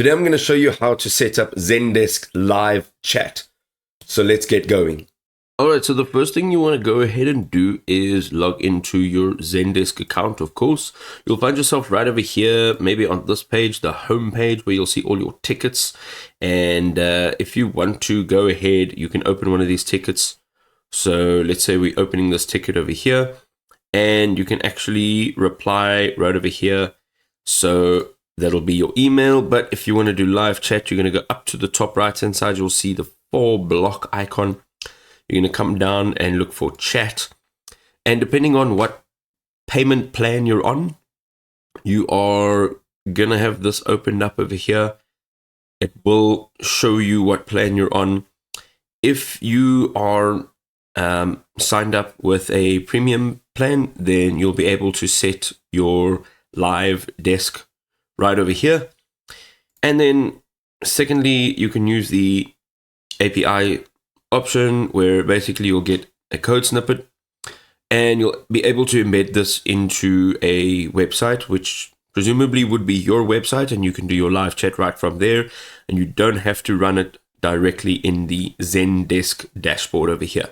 Today I'm going to show you how to set up Zendesk live chat. So let's get going. Alright, so the first thing you want to go ahead and do is log into your Zendesk account, of course. You'll find yourself right over here, maybe on this page, the home page, where you'll see all your tickets. And if you want to go ahead, you can open one of these tickets. So let's say we're opening this ticket over here, and you can actually reply right over here. So that'll be your email. But if you want to do live chat, you're going to go up to the top right hand side. You'll see the 4-block icon. You're going to come down and look for chat. And depending on what payment plan you're on, you are going to have this opened up over here. It will show you what plan you're on. If you are signed up with a premium plan, then you'll be able to set your live desk right over here. And then secondly, you can use the API option, where basically you'll get a code snippet and you'll be able to embed this into a website, which presumably would be your website, and you can do your live chat right from there, and you don't have to run it directly in the Zendesk dashboard over here.